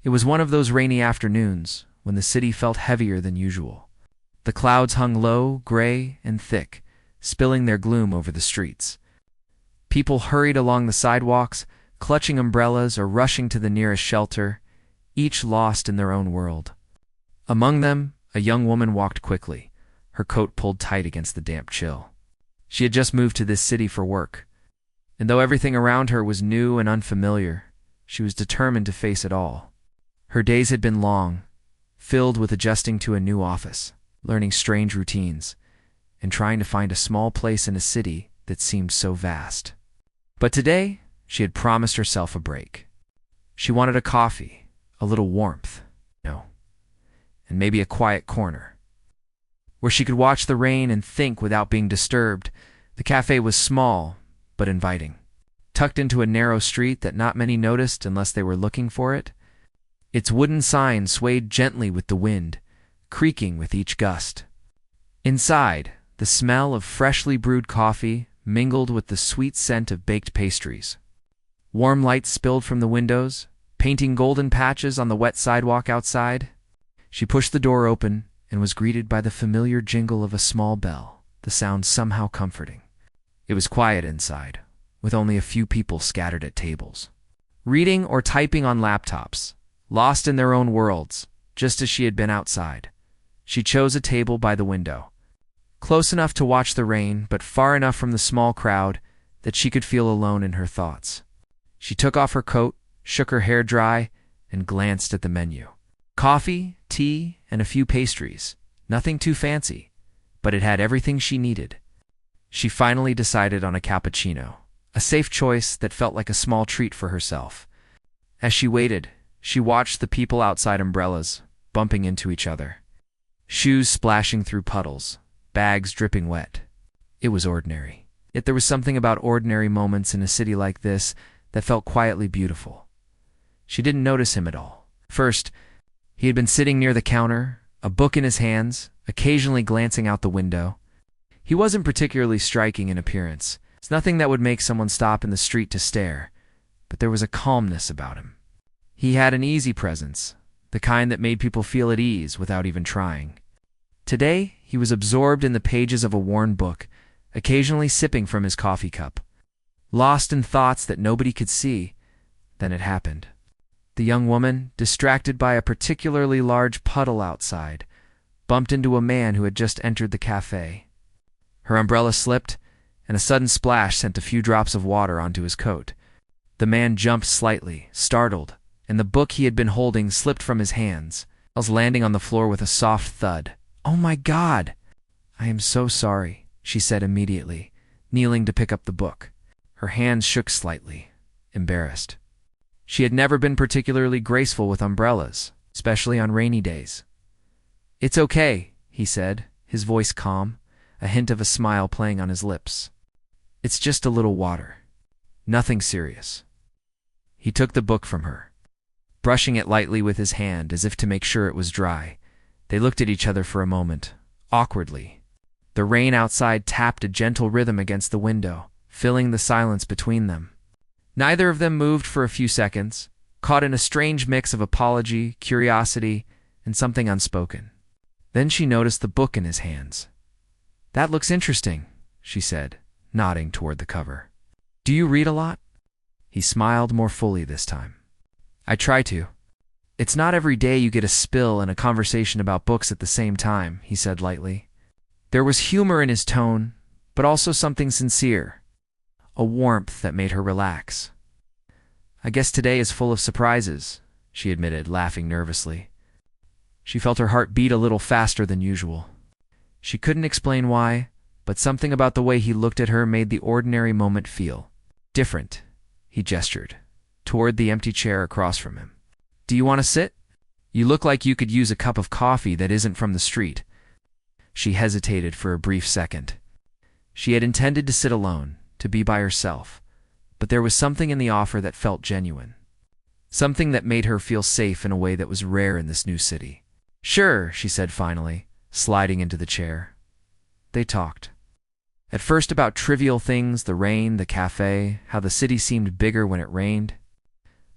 It was one of those rainy afternoons when the city felt heavier than usual. The clouds hung low, gray, and thick, spilling their gloom over the streets. People hurried along the sidewalks, clutching umbrellas or rushing to the nearest shelter, each lost in their own world. Among them, a young woman walked quickly, her coat pulled tight against the damp chill. She had just moved to this city for work, and though everything around her was new and unfamiliar, she was determined to face it all. Her days had been long, filled with adjusting to a new office, learning strange routines, and trying to find a small place in a city that seemed so vast. But today, she had promised herself a break. She wanted a coffee, a little warmth, and maybe a quiet corner, where she could watch the rain and think without being disturbed. The cafe was small, but inviting, tucked into a narrow street that not many noticed unless they were looking for it. Its wooden sign swayed gently with the wind, creaking with each gust. Inside, the smell of freshly brewed coffee mingled with the sweet scent of baked pastries. Warm light spilled from the windows, painting golden patches on the wet sidewalk outside. She pushed the door open and was greeted by the familiar jingle of a small bell, the sound somehow comforting. It was quiet inside, with only a few people scattered at tables, reading or typing on laptops, lost in their own worlds, just as she had been outside. She chose a table by the window, close enough to watch the rain, but far enough from the small crowd that she could feel alone in her thoughts. She took off her coat, shook her hair dry, and glanced at the menu. Coffee, tea, and a few pastries. Nothing too fancy, but it had everything she needed. She finally decided on a cappuccino, a safe choice that felt like a small treat for herself. As she waited, she watched the people outside umbrellas, bumping into each other. Shoes splashing through puddles, bags dripping wet. It was ordinary. Yet there was something about ordinary moments in a city like this that felt quietly beautiful. She didn't notice him at all. First, he had been sitting near the counter, a book in his hands, occasionally glancing out the window. He wasn't particularly striking in appearance. It's nothing that would make someone stop in the street to stare, but there was a calmness about him. He had an easy presence, the kind that made people feel at ease without even trying. Today, he was absorbed in the pages of a worn book, occasionally sipping from his coffee cup. Lost in thoughts that nobody could see, then it happened. The young woman, distracted by a particularly large puddle outside, bumped into a man who had just entered the cafe. Her umbrella slipped, and a sudden splash sent a few drops of water onto his coat. The man jumped slightly, startled, and the book he had been holding slipped from his hands, landing on the floor with a soft thud. "Oh my God!" "I am so sorry," she said immediately, kneeling to pick up the book. Her hands shook slightly, embarrassed. She had never been particularly graceful with umbrellas, especially on rainy days. "It's okay," he said, his voice calm, a hint of a smile playing on his lips. "It's just a little water. Nothing serious." He took the book from her, brushing it lightly with his hand as if to make sure it was dry. They looked at each other for a moment, awkwardly. The rain outside tapped a gentle rhythm against the window, filling the silence between them. Neither of them moved for a few seconds, caught in a strange mix of apology, curiosity, and something unspoken. Then she noticed the book in his hands. "That looks interesting," she said, nodding toward the cover. "Do you read a lot?" He smiled more fully this time. "I try to. It's not every day you get a spill and a conversation about books at the same time," he said lightly. There was humor in his tone, but also something sincere, a warmth that made her relax. "I guess today is full of surprises," she admitted, laughing nervously. She felt her heart beat a little faster than usual. She couldn't explain why, but something about the way he looked at her made the ordinary moment feel different. He gestured toward the empty chair across from him. "Do you want to sit? You look like you could use a cup of coffee that isn't from the street." She hesitated for a brief second. She had intended to sit alone, to be by herself, but there was something in the offer that felt genuine. Something that made her feel safe in a way that was rare in this new city. "Sure," she said finally, sliding into the chair. They talked. At first about trivial things, the rain, the cafe, how the city seemed bigger when it rained.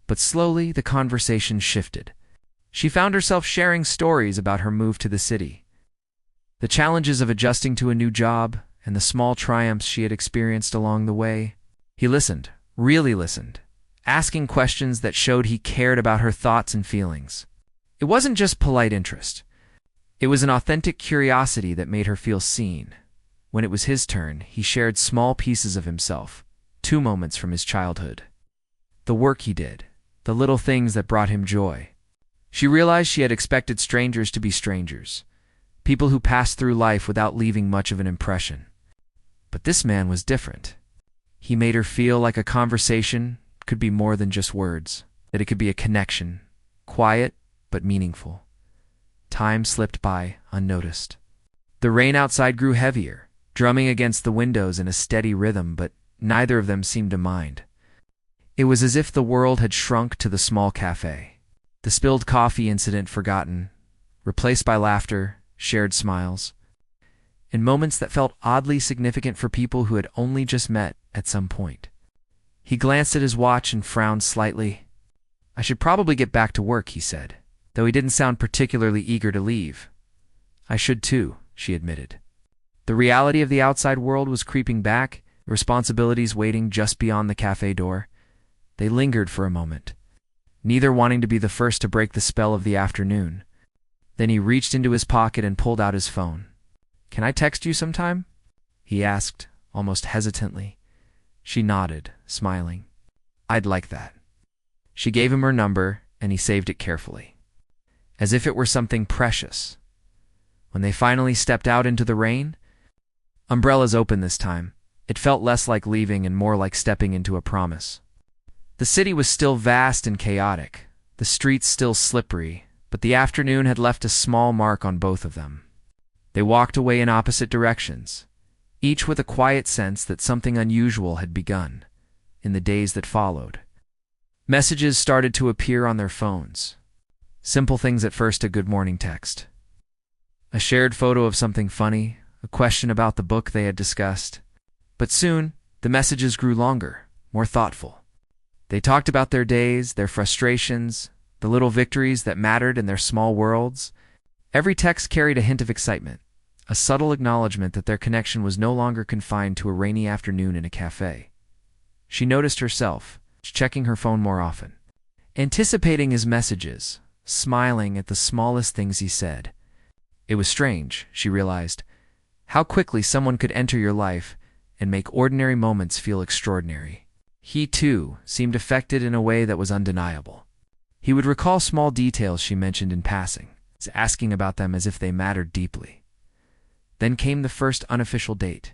But slowly the conversation shifted, She found herself sharing stories about her move to the city, the challenges of adjusting to a new job, and the small triumphs she had experienced along the way. He listened, really listened, asking questions that showed he cared about her thoughts and feelings. It wasn't just polite interest. It was an authentic curiosity that made her feel seen. When it was his turn, he shared small pieces of himself, 2 moments from his childhood. The work he did, the little things that brought him joy. She realized she had expected strangers to be strangers, people who passed through life without leaving much of an impression. But this man was different. He made her feel like a conversation could be more than just words, that it could be a connection, quiet but meaningful. Time slipped by unnoticed. The rain outside grew heavier, drumming against the windows in a steady rhythm, but neither of them seemed to mind. It was as if the world had shrunk to the small cafe. The spilled coffee incident forgotten, replaced by laughter, shared smiles, and moments that felt oddly significant for people who had only just met at some point. He glanced at his watch and frowned slightly. "I should probably get back to work," he said, though he didn't sound particularly eager to leave. "I should too," she admitted. The reality of the outside world was creeping back, responsibilities waiting just beyond the cafe door. They lingered for a moment, neither wanting to be the first to break the spell of the afternoon. Then he reached into his pocket and pulled out his phone. "Can I text you sometime?" he asked, almost hesitantly. She nodded, smiling. "I'd like that." She gave him her number, and he saved it carefully, as if it were something precious. When they finally stepped out into the rain, umbrellas open this time, it felt less like leaving and more like stepping into a promise. The city was still vast and chaotic, the streets still slippery, but the afternoon had left a small mark on both of them. They walked away in opposite directions, each with a quiet sense that something unusual had begun. In the days that followed, messages started to appear on their phones. Simple things at first: a good morning text, a shared photo of something funny, a question about the book they had discussed. But soon, the messages grew longer, more thoughtful. They talked about their days, their frustrations, the little victories that mattered in their small worlds. Every text carried a hint of excitement, a subtle acknowledgement that their connection was no longer confined to a rainy afternoon in a cafe. She noticed herself checking her phone more often, anticipating his messages, smiling at the smallest things he said. It was strange, she realized, how quickly someone could enter your life and make ordinary moments feel extraordinary. He, too, seemed affected in a way that was undeniable. He would recall small details she mentioned in passing, asking about them as if they mattered deeply. Then came the first unofficial date.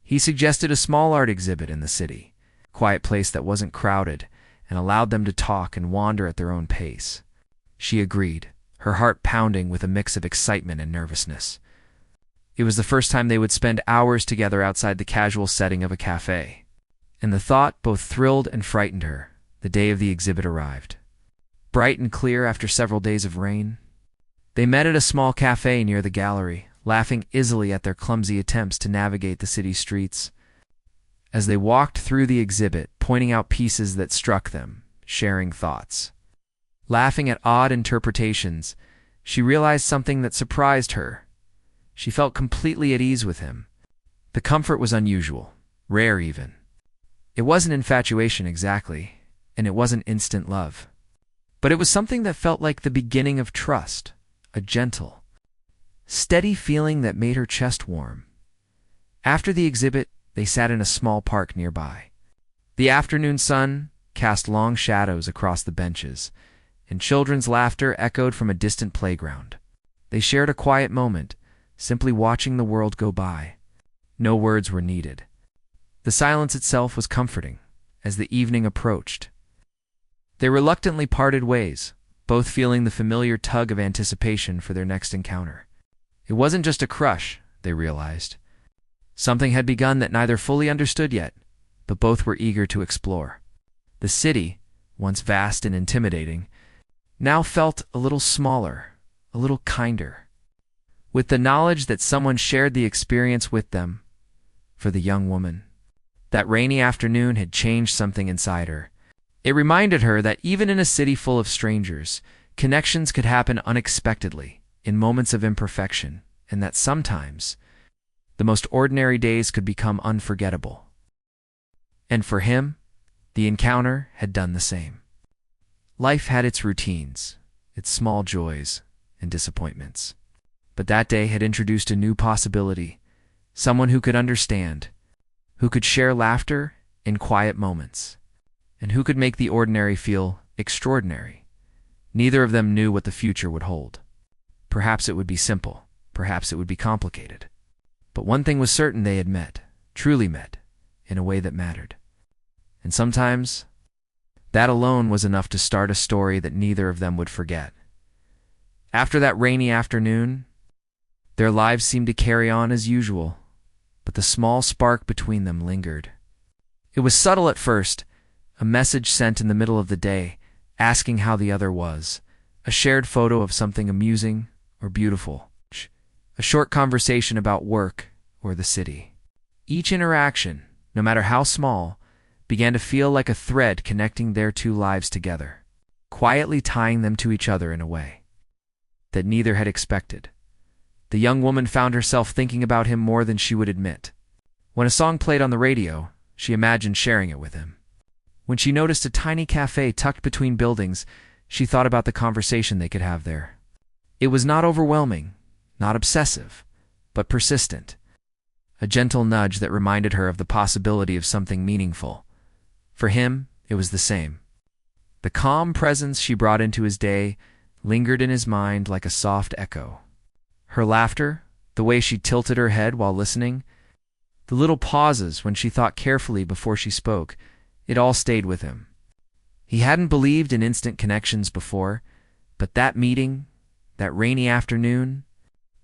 He suggested a small art exhibit in the city, a quiet place that wasn't crowded and allowed them to talk and wander at their own pace. She agreed, her heart pounding with a mix of excitement and nervousness. It was the first time they would spend hours together outside the casual setting of a cafe. And the thought both thrilled and frightened her. The day of the exhibit arrived, bright and clear after several days of rain. They met at a small cafe near the gallery, laughing easily at their clumsy attempts to navigate the city streets. As they walked through the exhibit, pointing out pieces that struck them, sharing thoughts, laughing at odd interpretations, she realized something that surprised her. She felt completely at ease with him. The comfort was unusual, rare even. It wasn't infatuation exactly, and it wasn't instant love. But it was something that felt like the beginning of trust, a gentle, steady feeling that made her chest warm. After the exhibit, they sat in a small park nearby. The afternoon sun cast long shadows across the benches, and children's laughter echoed from a distant playground. They shared a quiet moment, simply watching the world go by. No words were needed. The silence itself was comforting as the evening approached. They reluctantly parted ways, both feeling the familiar tug of anticipation for their next encounter. It wasn't just a crush, they realized. Something had begun that neither fully understood yet, but both were eager to explore. The city, once vast and intimidating, now felt a little smaller, a little kinder, with the knowledge that someone shared the experience with them. For the young woman, that rainy afternoon had changed something inside her. It reminded her that even in a city full of strangers, Connections could happen unexpectedly, in moments of imperfection, and that sometimes the most ordinary days could become unforgettable. And for him, the encounter had done the same. Life had its routines, its small joys and disappointments. But that day had introduced a new possibility, someone who could understand, who could share laughter in quiet moments, and who could make the ordinary feel extraordinary. Neither of them knew what the future would hold. Perhaps it would be simple, perhaps it would be complicated. But one thing was certain: they had met, truly met, in a way that mattered. And sometimes, that alone was enough to start a story that neither of them would forget. After that rainy afternoon, their lives seemed to carry on as usual, but the small spark between them lingered. It was subtle at first, a message sent in the middle of the day, asking how the other was, a shared photo of something amusing or beautiful, a short conversation about work or the city. Each interaction, no matter how small, began to feel like a thread connecting their two lives together, quietly tying them to each other in a way that neither had expected. The young woman found herself thinking about him more than she would admit. When a song played on the radio, she imagined sharing it with him. When she noticed a tiny cafe tucked between buildings, she thought about the conversation they could have there. It was not overwhelming, not obsessive, but persistent. A gentle nudge that reminded her of the possibility of something meaningful. For him, it was the same. The calm presence she brought into his day lingered in his mind like a soft echo. Her laughter, the way she tilted her head while listening, the little pauses when she thought carefully before she spoke, it all stayed with him. He hadn't believed in instant connections before, but that meeting, that rainy afternoon,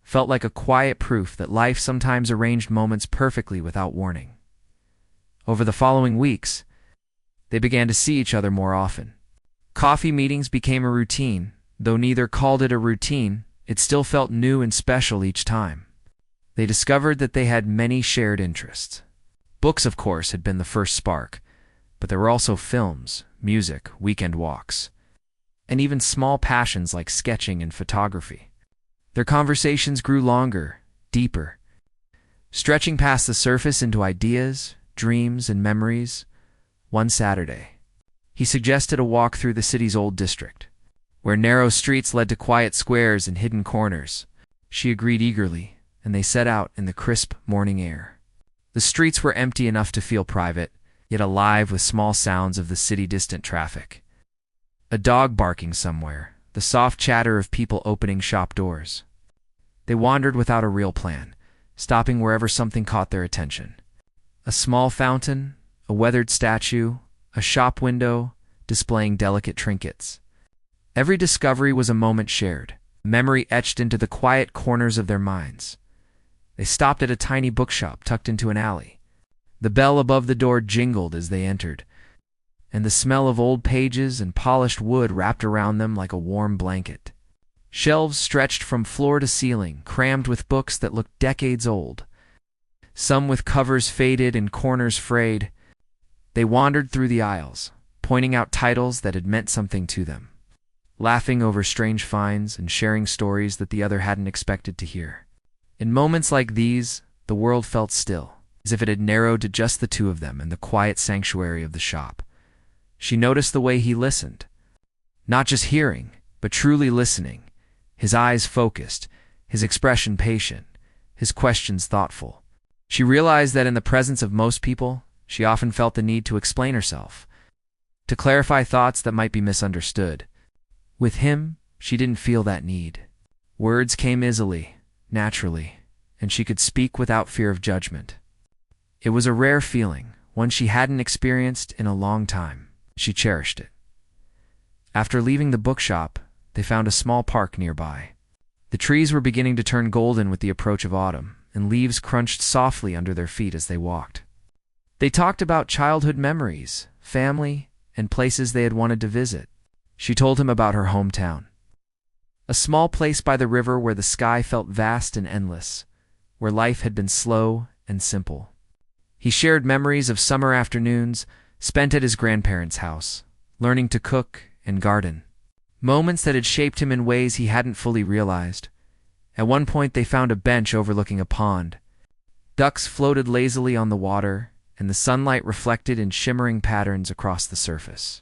felt like a quiet proof that life sometimes arranged moments perfectly without warning. Over the following weeks, they began to see each other more often. Coffee meetings became a routine. Though neither called it a routine, it still felt new and special each time. They discovered that they had many shared interests. Books, of course, had been the first spark, but there were also films, music, weekend walks, and even small passions like sketching and photography. Their conversations grew longer, deeper, stretching past the surface into ideas, dreams, and memories. One Saturday, he suggested a walk through the city's old district, where narrow streets led to quiet squares and hidden corners. She agreed eagerly, and they set out in the crisp morning air. The streets were empty enough to feel private, yet alive with small sounds of the city-distant traffic. A dog barking somewhere, the soft chatter of people opening shop doors. They wandered without a real plan, stopping wherever something caught their attention. A small fountain, a weathered statue, a shop window displaying delicate trinkets. Every discovery was a moment shared, memory etched into the quiet corners of their minds. They stopped at a tiny bookshop tucked into an alley. The bell above the door jingled as they entered, and the smell of old pages and polished wood wrapped around them like a warm blanket. Shelves stretched from floor to ceiling, crammed with books that looked decades old, some with covers faded and corners frayed. They wandered through the aisles, pointing out titles that had meant something to them, laughing over strange finds and sharing stories that the other hadn't expected to hear. In moments like these, the world felt still, as if it had narrowed to just the two of them in the quiet sanctuary of the shop. She noticed the way he listened, not just hearing, but truly listening, his eyes focused, his expression patient, his questions thoughtful. She realized that in the presence of most people, she often felt the need to explain herself, to clarify thoughts that might be misunderstood. With him, she didn't feel that need. Words came easily, naturally, and she could speak without fear of judgment. It was a rare feeling, one she hadn't experienced in a long time. She cherished it. After leaving the bookshop, they found a small park nearby. The trees were beginning to turn golden with the approach of autumn, and leaves crunched softly under their feet as they walked. They talked about childhood memories, family, and places they had wanted to visit. She told him about her hometown, a small place by the river where the sky felt vast and endless, where life had been slow and simple. He shared memories of summer afternoons spent at his grandparents' house, learning to cook and garden. moments that had shaped him in ways he hadn't fully realized. At one point, they found a bench overlooking a pond. Ducks floated lazily on the water, and the sunlight reflected in shimmering patterns across the surface.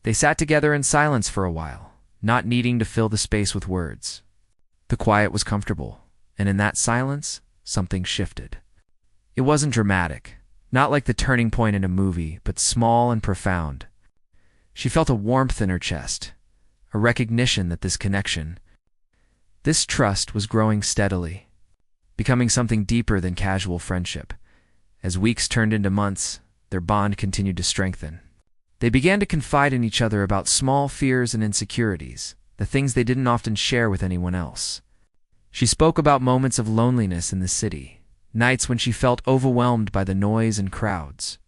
They sat together in silence for a while, not needing to fill the space with words. The quiet was comfortable, and in that silence, something shifted. It wasn't dramatic, not like the turning point in a movie, but small and profound. She felt a warmth in her chest, a recognition that this connection, this trust was growing steadily, becoming something deeper than casual friendship. As weeks turned into months, their bond continued to strengthen. They began to confide in each other about small fears and insecurities, the things they didn't often share with anyone else. She spoke about moments of loneliness in the city, nights when she felt overwhelmed by the noise and crowds.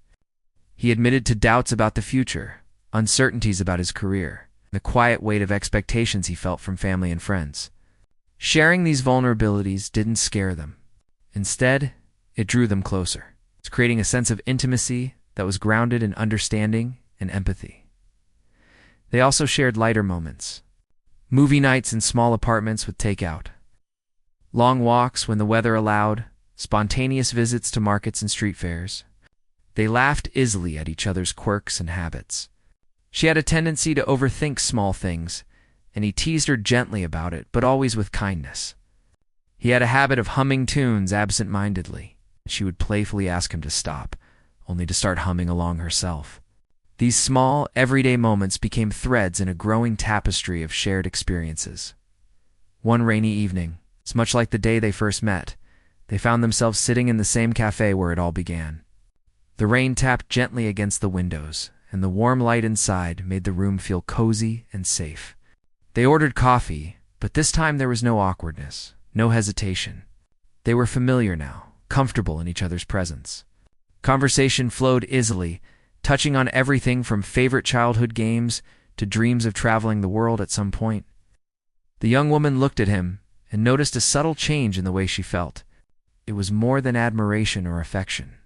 He admitted to doubts about the future, uncertainties about his career, the quiet weight of expectations he felt from family and friends. Sharing these vulnerabilities didn't scare them. Instead, it drew them closer, creating a sense of intimacy that was grounded in understanding and empathy. They also shared lighter moments. Movie nights in small apartments with takeout. Long walks when the weather allowed, spontaneous visits to markets and street fairs. They laughed easily at each other's quirks and habits. She had a tendency to overthink small things, and he teased her gently about it, but always with kindness. He had a habit of humming tunes absent-mindedly. She would playfully ask him to stop, only to start humming along herself. These small, everyday moments became threads in a growing tapestry of shared experiences. One rainy evening, it's much like the day they first met, they found themselves sitting in the same cafe where it all began. The rain tapped gently against the windows, and the warm light inside made the room feel cozy and safe. They ordered coffee, but this time there was no awkwardness, no hesitation. They were familiar now, comfortable in each other's presence. Conversation flowed easily, touching on everything from favorite childhood games to dreams of traveling the world at some point. The young woman looked at him and noticed a subtle change in the way she felt. It was more than admiration or affection.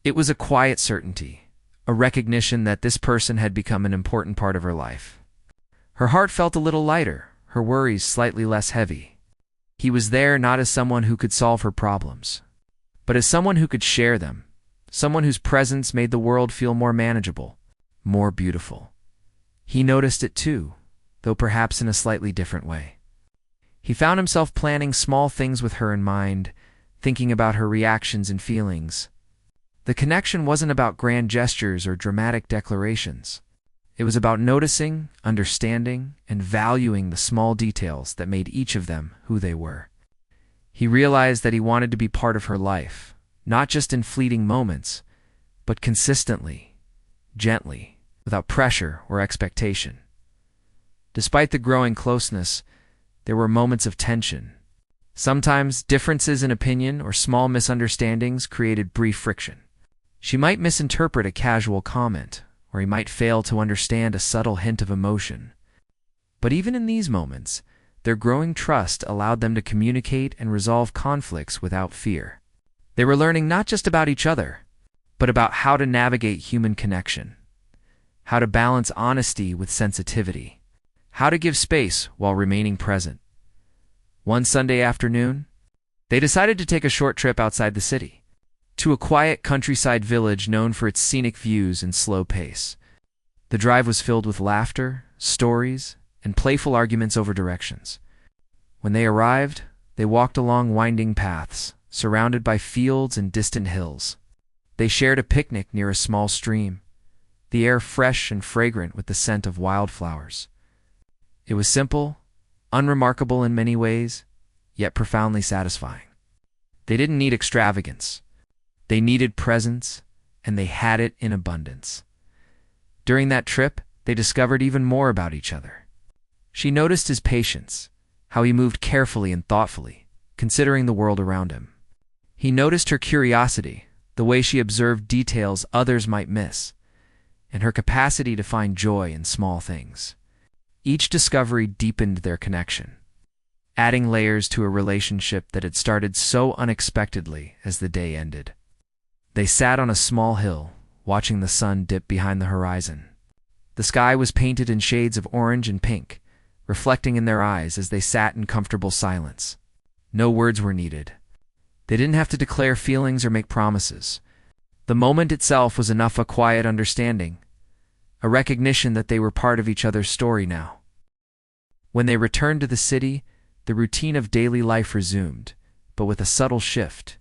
It was a quiet certainty, a recognition that this person had become an important part of her life. Her heart felt a little lighter, her worries slightly less heavy. He was there not as someone who could solve her problems, but as someone who could share them, someone whose presence made the world feel more manageable, more beautiful. He noticed it too, though perhaps in a slightly different way. He found himself planning small things with her in mind, thinking about her reactions and feelings. The connection wasn't about grand gestures or dramatic declarations. It was about noticing, understanding, and valuing the small details that made each of them who they were. He realized that he wanted to be part of her life, not just in fleeting moments, but consistently, gently, without pressure or expectation. Despite the growing closeness, there were moments of tension. Sometimes differences in opinion or small misunderstandings created brief friction. She might misinterpret a casual comment, or he might fail to understand a subtle hint of emotion. But even in these moments, their growing trust allowed them to communicate and resolve conflicts without fear. They were learning not just about each other, but about how to navigate human connection, how to balance honesty with sensitivity, how to give space while remaining present. One Sunday afternoon, they decided to take a short trip outside the city, to a quiet countryside village known for its scenic views and slow pace. The drive was filled with laughter, stories, and playful arguments over directions. When they arrived, they walked along winding paths, surrounded by fields and distant hills. They shared a picnic near a small stream, the air fresh and fragrant with the scent of wildflowers. It was simple, unremarkable in many ways, yet profoundly satisfying. They didn't need extravagance. They needed presence, and they had it in abundance. During that trip, they discovered even more about each other. She noticed his patience, how he moved carefully and thoughtfully, considering the world around him. He noticed her curiosity, the way she observed details others might miss, and her capacity to find joy in small things. Each discovery deepened their connection, adding layers to a relationship that had started so unexpectedly as the day ended. They sat on a small hill, watching the sun dip behind the horizon. The sky was painted in shades of orange and pink, reflecting in their eyes as they sat in comfortable silence. No words were needed. They didn't have to declare feelings or make promises. The moment itself was enough, a quiet understanding, a recognition that they were part of each other's story now. When they returned to the city, the routine of daily life resumed, but with a subtle shift.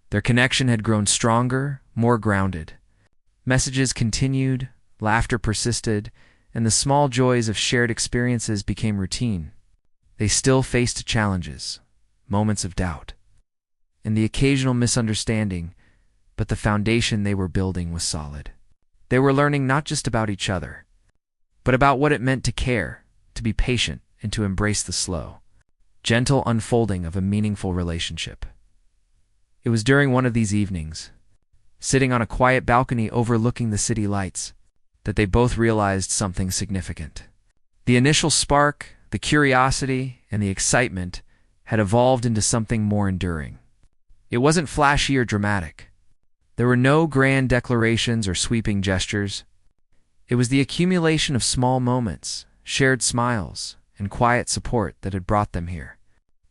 Their connection had grown stronger, more grounded. Messages continued, laughter persisted, and the small joys of shared experiences became routine. They still faced challenges, moments of doubt, and the occasional misunderstanding, but the foundation they were building was solid. They were learning not just about each other, but about what it meant to care, to be patient, and to embrace the slow, gentle unfolding of a meaningful relationship. It was during one of these evenings, sitting on a quiet balcony overlooking the city lights, that they both realized something significant. The initial spark, the curiosity, and the excitement had evolved into something more enduring. It wasn't flashy or dramatic. There were no grand declarations or sweeping gestures. It was the accumulation of small moments, shared smiles, and quiet support that had brought them here.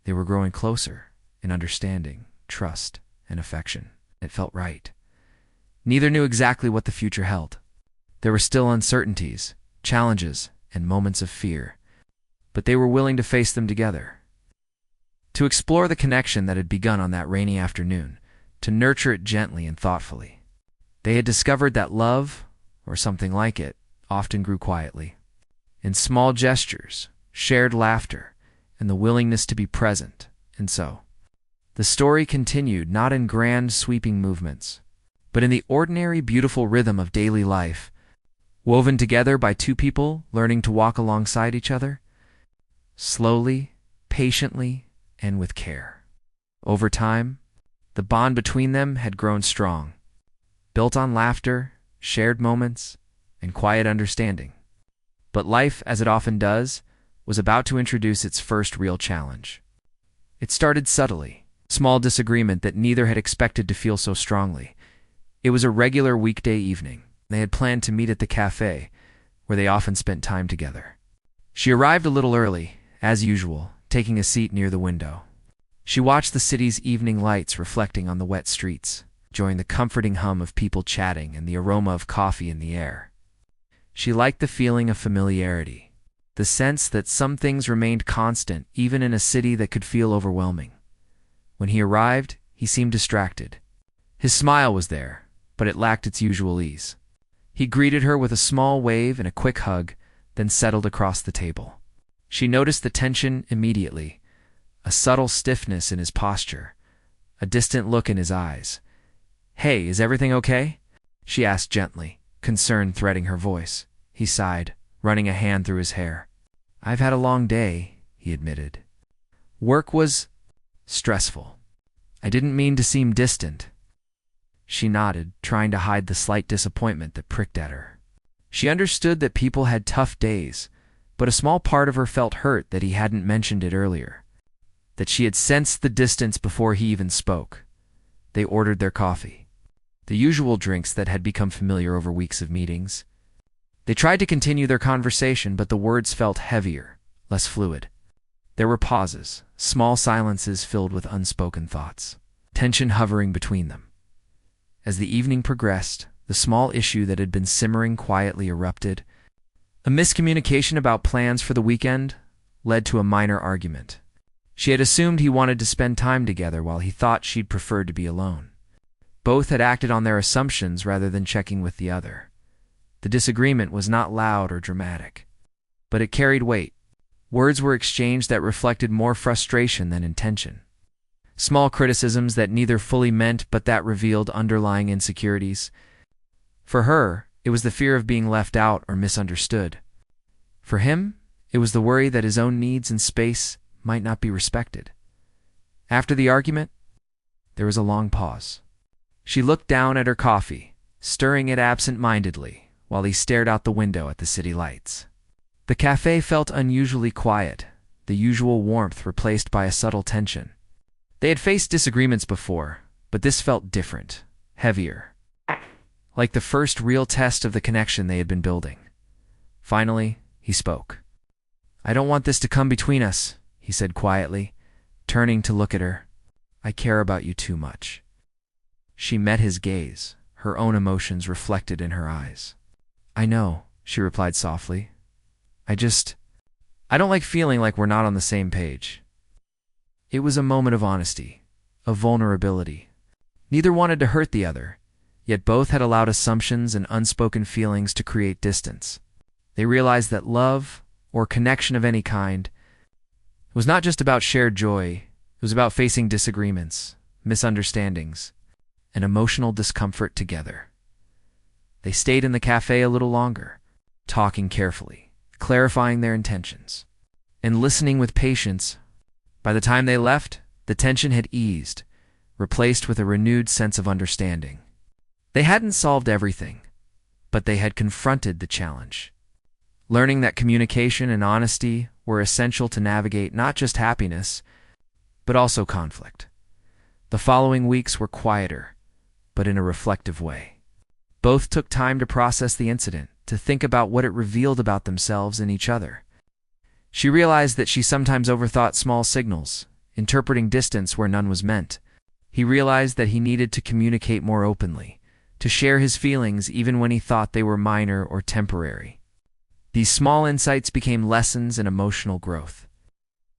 They were growing closer in understanding, trust, and affection. It felt right. Neither knew exactly what the future held. There were still uncertainties, challenges, and moments of fear, but they were willing to face them together. To explore the connection that had begun on that rainy afternoon, to nurture it gently and thoughtfully. They had discovered that love, or something like it, often grew quietly. In small gestures, shared laughter, and the willingness to be present, and so. The story continued not in grand sweeping movements, but in the ordinary beautiful rhythm of daily life, woven together by two people learning to walk alongside each other, slowly, patiently, and with care. Over time, the bond between them had grown strong, built on laughter, shared moments, and quiet understanding. But life, as it often does, was about to introduce its first real challenge. It started subtly, small disagreement that neither had expected to feel so strongly. It was a regular weekday evening. They had planned to meet at the cafe, where they often spent time together. She arrived a little early, as usual, taking a seat near the window. She watched the city's evening lights reflecting on the wet streets, enjoying the comforting hum of people chatting and the aroma of coffee in the air. She liked the feeling of familiarity, the sense that some things remained constant even in a city that could feel overwhelming. When he arrived, he seemed distracted. His smile was there, but it lacked its usual ease. He greeted her with a small wave and a quick hug, then settled across the table. She noticed the tension immediately, a subtle stiffness in his posture, a distant look in his eyes. "Hey, is everything okay?" she asked gently, concern threading her voice. He sighed, running a hand through his hair. "I've had a long day," he admitted. "Work was stressful. I didn't mean to seem distant." She nodded, trying to hide the slight disappointment that pricked at her. She understood that people had tough days, but a small part of her felt hurt that he hadn't mentioned it earlier, that she had sensed the distance before he even spoke. They ordered their coffee, the usual drinks that had become familiar over weeks of meetings. They tried to continue their conversation, but the words felt heavier, less fluid. There were pauses, small silences filled with unspoken thoughts, tension hovering between them. As the evening progressed, the small issue that had been simmering quietly erupted. A miscommunication about plans for the weekend led to a minor argument. She had assumed he wanted to spend time together while he thought she'd preferred to be alone. Both had acted on their assumptions rather than checking with the other. The disagreement was not loud or dramatic, but it carried weight. Words were exchanged that reflected more frustration than intention. Small criticisms that neither fully meant but that revealed underlying insecurities. For her, it was the fear of being left out or misunderstood. For him, it was the worry that his own needs and space might not be respected. After the argument, there was a long pause. She looked down at her coffee, stirring it absent-mindedly, while he stared out the window at the city lights. The cafe felt unusually quiet, the usual warmth replaced by a subtle tension. They had faced disagreements before, but this felt different, heavier, like the first real test of the connection they had been building. Finally, he spoke. "I don't want this to come between us," he said quietly, turning to look at her. "I care about you too much." She met his gaze, her own emotions reflected in her eyes. "I know," she replied softly. I don't like feeling like we're not on the same page." It was a moment of honesty, of vulnerability. Neither wanted to hurt the other, yet both had allowed assumptions and unspoken feelings to create distance. They realized that love, or connection of any kind, was not just about shared joy, it was about facing disagreements, misunderstandings, and emotional discomfort together. They stayed in the cafe a little longer, talking carefully, clarifying their intentions, and listening with patience. By the time they left, the tension had eased, replaced with a renewed sense of understanding. They hadn't solved everything, but they had confronted the challenge, learning that communication and honesty were essential to navigate not just happiness, but also conflict. The following weeks were quieter, but in a reflective way. Both took time to process the incident, to think about what it revealed about themselves and each other. She realized that she sometimes overthought small signals, interpreting distance where none was meant. He realized that he needed to communicate more openly, to share his feelings even when he thought they were minor or temporary. These small insights became lessons in emotional growth,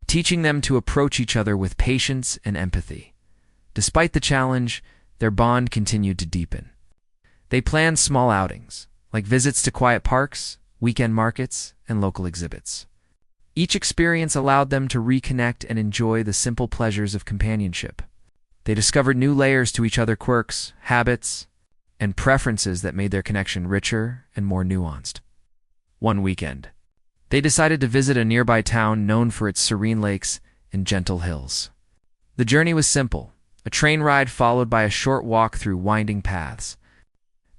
teaching them to approach each other with patience and empathy. Despite the challenge, their bond continued to deepen. They planned small outings, like visits to quiet parks, weekend markets, and local exhibits. Each experience allowed them to reconnect and enjoy the simple pleasures of companionship. They discovered new layers to each other's quirks, habits, and preferences that made their connection richer and more nuanced. One weekend, they decided to visit a nearby town known for its serene lakes and gentle hills. The journey was simple, a train ride followed by a short walk through winding paths.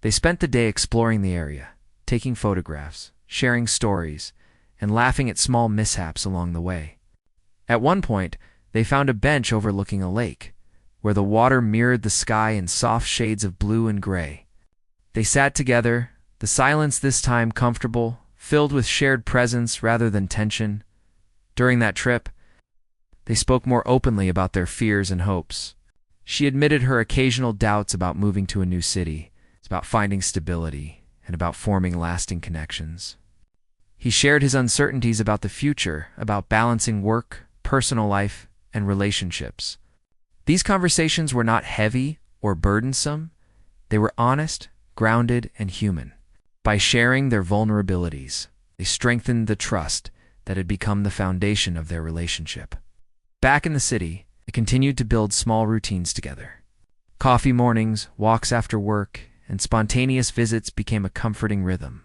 They spent the day exploring the area, taking photographs, sharing stories, and laughing at small mishaps along the way. At one point, they found a bench overlooking a lake, where the water mirrored the sky in soft shades of blue and gray. They sat together, the silence this time comfortable, filled with shared presence rather than tension. During that trip, they spoke more openly about their fears and hopes. She admitted her occasional doubts about moving to a new city. It's about finding stability and about forming lasting connections. He shared his uncertainties about the future, about balancing work, personal life, and relationships. These conversations were not heavy or burdensome. They were honest, grounded, and human. By sharing their vulnerabilities, they strengthened the trust that had become the foundation of their relationship. Back in the city, they continued to build small routines together. Coffee mornings, walks after work, and spontaneous visits became a comforting rhythm.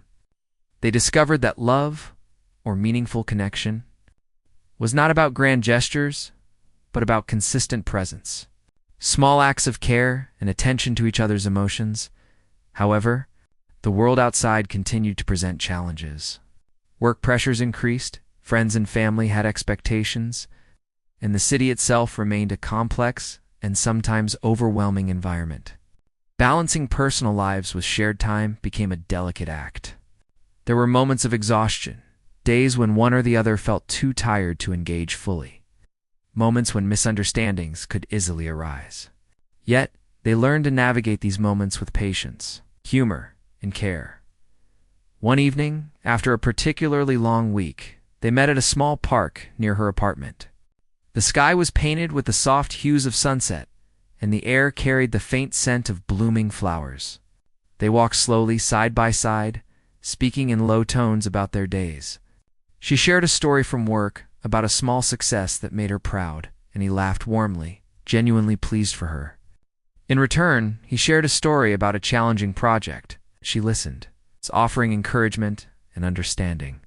They discovered that love, or meaningful connection, was not about grand gestures, but about consistent presence. Small acts of care and attention to each other's emotions. However, the world outside continued to present challenges. Work pressures increased, friends and family had expectations, and the city itself remained a complex and sometimes overwhelming environment. Balancing personal lives with shared time became a delicate act. There were moments of exhaustion, days when one or the other felt too tired to engage fully, moments when misunderstandings could easily arise. Yet, they learned to navigate these moments with patience, humor, and care. One evening, after a particularly long week, they met at a small park near her apartment. The sky was painted with the soft hues of sunset, and the air carried the faint scent of blooming flowers. They walked slowly side by side, speaking in low tones about their days. She shared a story from work about a small success that made her proud, and he laughed warmly, genuinely pleased for her. In return, he shared a story about a challenging project. She listened, offering encouragement and understanding.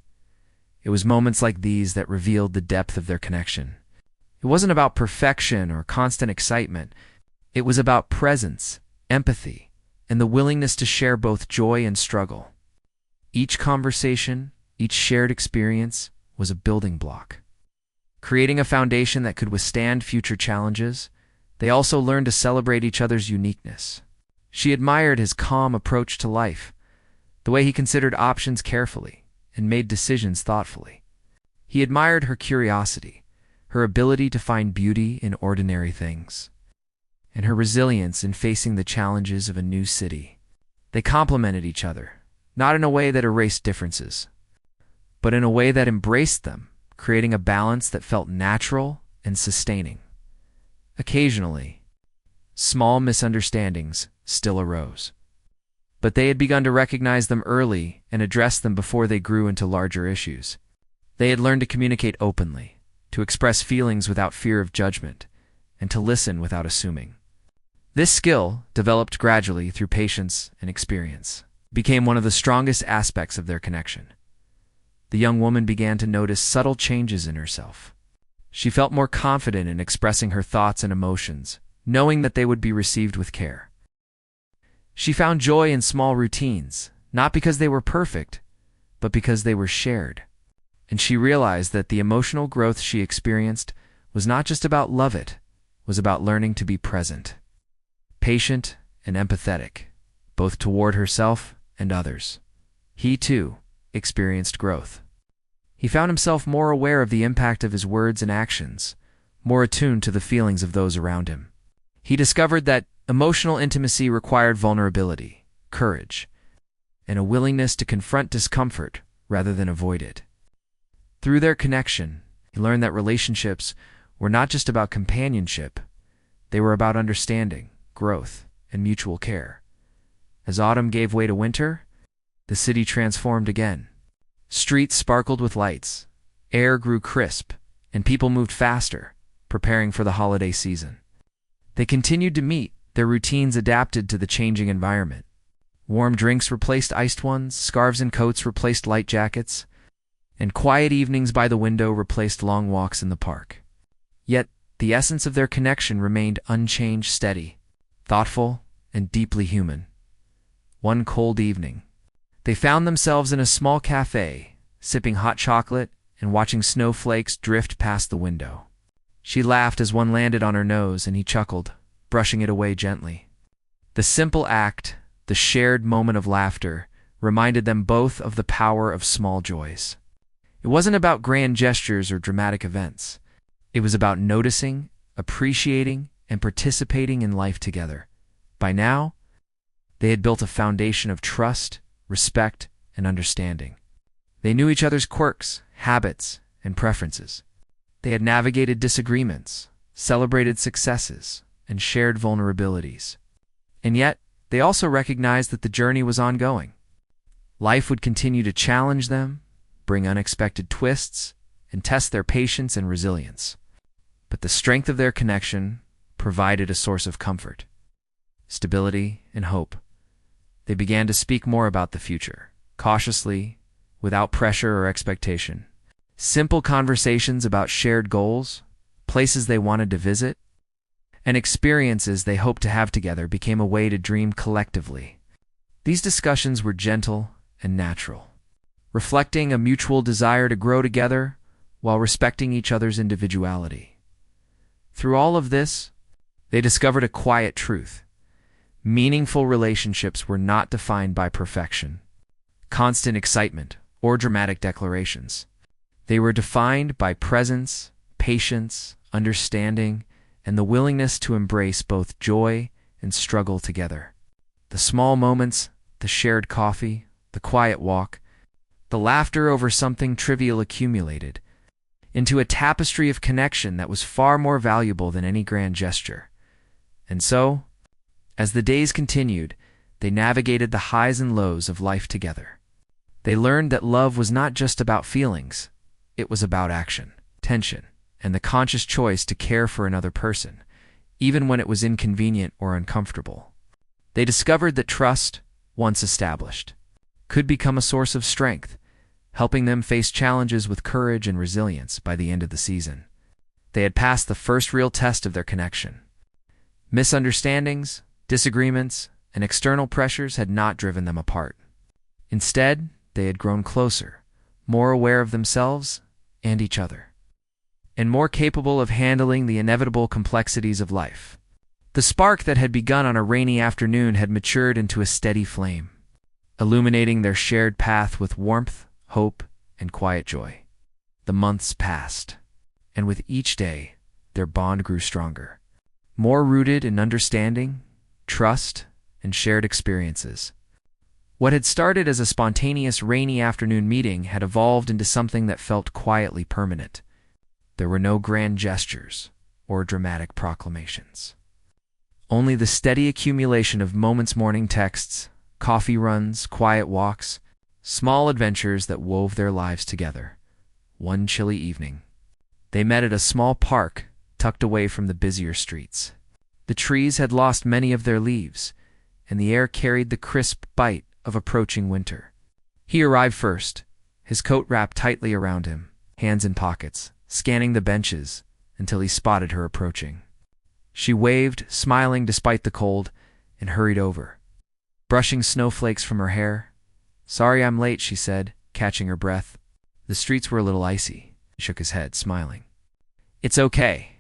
It was moments like these that revealed the depth of their connection. It wasn't about perfection or constant excitement. It was about presence, empathy, and the willingness to share both joy and struggle. Each conversation, each shared experience was a building block. Creating a foundation that could withstand future challenges, they also learned to celebrate each other's uniqueness. She admired his calm approach to life, the way he considered options carefully and made decisions thoughtfully. He admired her curiosity, her ability to find beauty in ordinary things, and her resilience in facing the challenges of a new city. They complemented each other, not in a way that erased differences, but in a way that embraced them, creating a balance that felt natural and sustaining. Occasionally, small misunderstandings still arose, but they had begun to recognize them early and address them before they grew into larger issues. They had learned to communicate openly, to express feelings without fear of judgment, and to listen without assuming. This skill, developed gradually through patience and experience, became one of the strongest aspects of their connection. The young woman began to notice subtle changes in herself. She felt more confident in expressing her thoughts and emotions, knowing that they would be received with care. She found joy in small routines, not because they were perfect, but because they were shared. And she realized that the emotional growth she experienced was not just about love, it was about learning to be present, patient, and empathetic, both toward herself and others. He, too, experienced growth. He found himself more aware of the impact of his words and actions, more attuned to the feelings of those around him. He discovered that emotional intimacy required vulnerability, courage, and a willingness to confront discomfort rather than avoid it. Through their connection, he learned that relationships were not just about companionship, they were about understanding, growth, and mutual care. As autumn gave way to winter, the city transformed again. Streets sparkled with lights, air grew crisp, and people moved faster, preparing for the holiday season. They continued to meet, their routines adapted to the changing environment. Warm drinks replaced iced ones, scarves and coats replaced light jackets, and quiet evenings by the window replaced long walks in the park. Yet, the essence of their connection remained unchanged, steady, thoughtful, and deeply human. One cold evening, they found themselves in a small cafe, sipping hot chocolate and watching snowflakes drift past the window. She laughed as one landed on her nose, and he chuckled, brushing it away gently. The simple act, the shared moment of laughter, reminded them both of the power of small joys. It wasn't about grand gestures or dramatic events. It was about noticing, appreciating, and participating in life together. By now, they had built a foundation of trust, respect, and understanding. They knew each other's quirks, habits, and preferences. They had navigated disagreements, celebrated successes, and shared vulnerabilities. And yet, they also recognized that the journey was ongoing. Life would continue to challenge them, bring unexpected twists, and test their patience and resilience. But the strength of their connection provided a source of comfort, stability, and hope. They began to speak more about the future, cautiously, without pressure or expectation. Simple conversations about shared goals, places they wanted to visit, and experiences they hoped to have together became a way to dream collectively. These discussions were gentle and natural, reflecting a mutual desire to grow together while respecting each other's individuality. Through all of this, they discovered a quiet truth. Meaningful relationships were not defined by perfection, constant excitement, or dramatic declarations. They were defined by presence, patience, understanding, and the willingness to embrace both joy and struggle together. The small moments, the shared coffee, the quiet walk, the laughter over something trivial accumulated into a tapestry of connection that was far more valuable than any grand gesture. And so, as the days continued, they navigated the highs and lows of life together. They learned that love was not just about feelings, it was about action, tension, and the conscious choice to care for another person, even when it was inconvenient or uncomfortable. They discovered that trust, once established, could become a source of strength, helping them face challenges with courage and resilience by the end of the season. They had passed the first real test of their connection. Misunderstandings, disagreements, and external pressures had not driven them apart. Instead, they had grown closer, more aware of themselves and each other, and more capable of handling the inevitable complexities of life. The spark that had begun on a rainy afternoon had matured into a steady flame, illuminating their shared path with warmth, hope, and quiet joy. The months passed, and with each day, their bond grew stronger, more rooted in understanding, trust, and shared experiences. What had started as a spontaneous rainy afternoon meeting had evolved into something that felt quietly permanent. There were no grand gestures or dramatic proclamations. Only the steady accumulation of moments, morning texts, coffee runs, quiet walks, small adventures that wove their lives together. One chilly evening, they met at a small park tucked away from the busier streets. The trees had lost many of their leaves, and the air carried the crisp bite of approaching winter. He arrived first, his coat wrapped tightly around him, hands in pockets, scanning the benches until he spotted her approaching. She waved, smiling despite the cold, and hurried over, brushing snowflakes from her hair. "Sorry I'm late," she said, catching her breath. The streets were a little icy. He shook his head, smiling. "It's okay.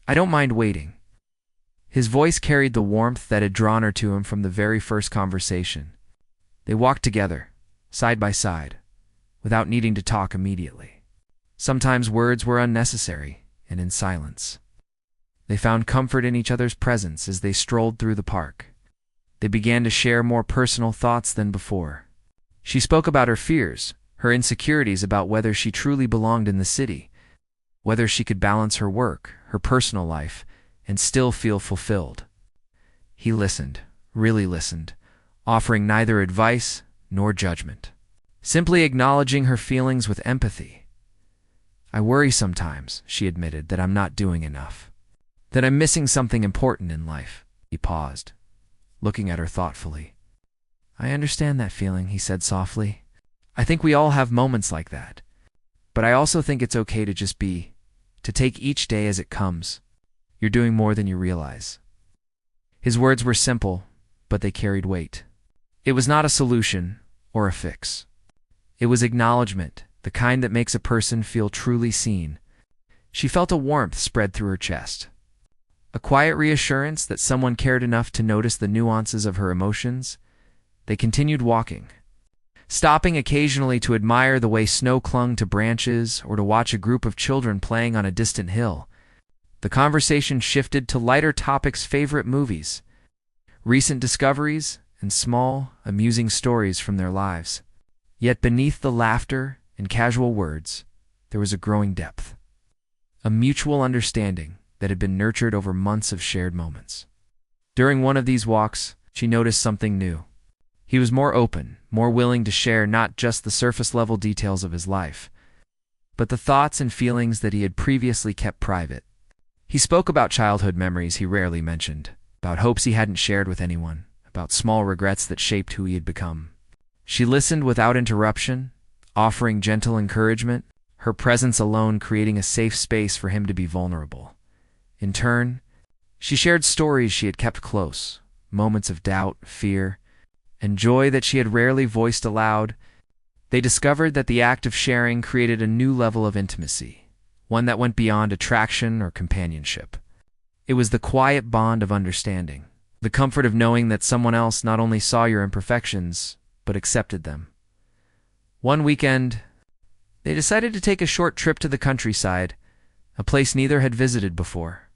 I don't mind waiting." His voice carried the warmth that had drawn her to him from the very first conversation. They walked together, side by side, without needing to talk immediately. Sometimes words were unnecessary, and in silence. They found comfort in each other's presence as they strolled through the park. They began to share more personal thoughts than before. She spoke about her fears, her insecurities about whether she truly belonged in the city, whether she could balance her work, her personal life, and still feel fulfilled. He listened, really listened, offering neither advice nor judgment, simply acknowledging her feelings with empathy. "I worry sometimes," she admitted, "that I'm not doing enough, that I'm missing something important in life." He paused, looking at her thoughtfully. "I understand that feeling," he said softly. "I think we all have moments like that. But I also think it's okay to just be, to take each day as it comes. You're doing more than you realize." His words were simple, but they carried weight. It was not a solution or a fix. It was acknowledgement, the kind that makes a person feel truly seen. She felt a warmth spread through her chest, a quiet reassurance that someone cared enough to notice the nuances of her emotions. They continued walking, stopping occasionally to admire the way snow clung to branches or to watch a group of children playing on a distant hill. The conversation shifted to lighter topics: favorite movies, recent discoveries, and small, amusing stories from their lives. Yet beneath the laughter and casual words, there was a growing depth, a mutual understanding that had been nurtured over months of shared moments. During one of these walks, she noticed something new. He was more open, more willing to share not just the surface-level details of his life, but the thoughts and feelings that he had previously kept private. He spoke about childhood memories he rarely mentioned, about hopes he hadn't shared with anyone, about small regrets that shaped who he had become. She listened without interruption, offering gentle encouragement, her presence alone creating a safe space for him to be vulnerable. In turn, she shared stories she had kept close, moments of doubt, fear, and joy that she had rarely voiced aloud. They discovered that the act of sharing created a new level of intimacy, one that went beyond attraction or companionship. It was the quiet bond of understanding, the comfort of knowing that someone else not only saw your imperfections, but accepted them. One weekend, they decided to take a short trip to the countryside, a place neither had visited before.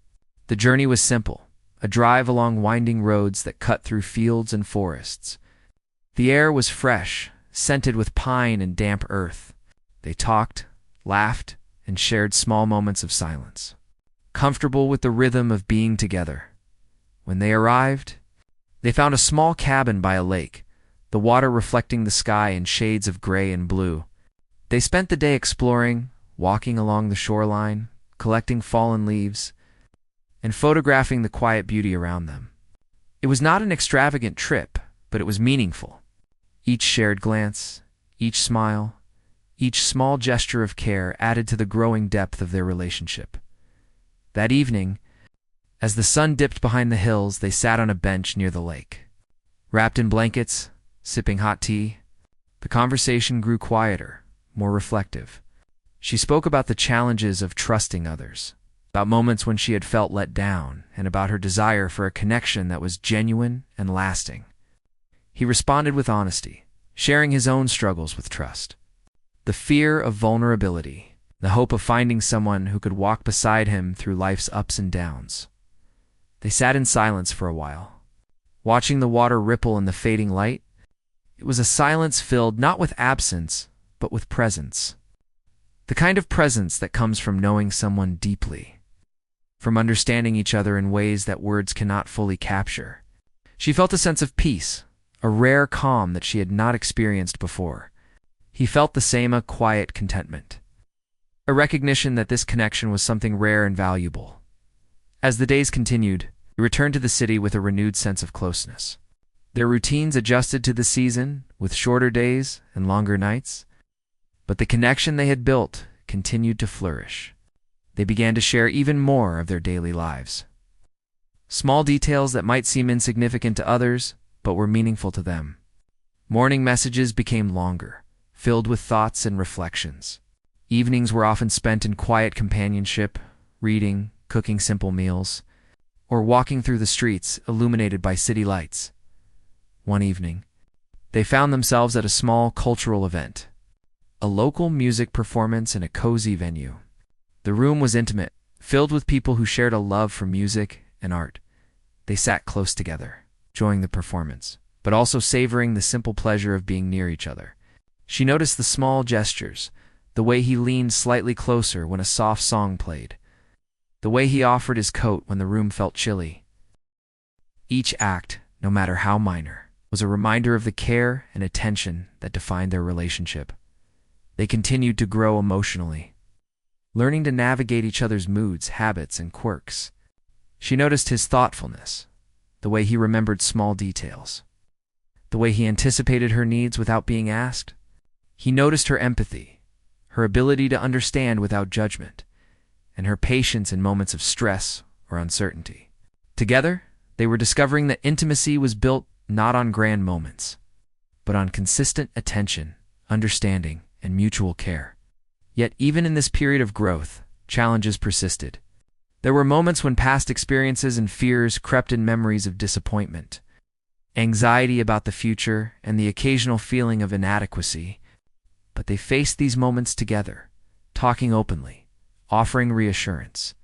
The journey was simple, a drive along winding roads that cut through fields and forests. The air was fresh, scented with pine and damp earth. They talked, laughed, and shared small moments of silence, comfortable with the rhythm of being together. When they arrived, they found a small cabin by a lake, the water reflecting the sky in shades of gray and blue. They spent the day exploring, walking along the shoreline, collecting fallen leaves, and photographing the quiet beauty around them. It was not an extravagant trip, but it was meaningful. Each shared glance, each smile, each small gesture of care added to the growing depth of their relationship. That evening, as the sun dipped behind the hills, they sat on a bench near the lake. Wrapped in blankets, sipping hot tea, the conversation grew quieter, more reflective. She spoke about the challenges of trusting others, about moments when she had felt let down, and about her desire for a connection that was genuine and lasting. He responded with honesty, sharing his own struggles with trust. The fear of vulnerability, the hope of finding someone who could walk beside him through life's ups and downs. They sat in silence for a while, watching the water ripple in the fading light. It was a silence filled not with absence, but with presence. The kind of presence that comes from knowing someone deeply, from understanding each other in ways that words cannot fully capture. She felt a sense of peace, a rare calm that she had not experienced before. He felt the same, a quiet contentment, a recognition that this connection was something rare and valuable. As the days continued, they returned to the city with a renewed sense of closeness. Their routines adjusted to the season, with shorter days and longer nights. But the connection they had built continued to flourish. They began to share even more of their daily lives. Small details that might seem insignificant to others, but were meaningful to them. Morning messages became longer, filled with thoughts and reflections. Evenings were often spent in quiet companionship, reading, cooking simple meals, or walking through the streets illuminated by city lights. One evening, they found themselves at a small cultural event, a local music performance in a cozy venue. The room was intimate, filled with people who shared a love for music and art. They sat close together, enjoying the performance, but also savoring the simple pleasure of being near each other. She noticed the small gestures, the way he leaned slightly closer when a soft song played, the way he offered his coat when the room felt chilly. Each act, no matter how minor, was a reminder of the care and attention that defined their relationship. They continued to grow emotionally, learning to navigate each other's moods, habits, and quirks. She noticed his thoughtfulness, the way he remembered small details, the way he anticipated her needs without being asked. He noticed her empathy, her ability to understand without judgment, and her patience in moments of stress or uncertainty. Together, they were discovering that intimacy was built not on grand moments, but on consistent attention, understanding, and mutual care. Yet even in this period of growth, challenges persisted. There were moments when past experiences and fears crept in, memories of disappointment, anxiety about the future, and the occasional feeling of inadequacy. But they faced these moments together, talking openly, offering reassurance,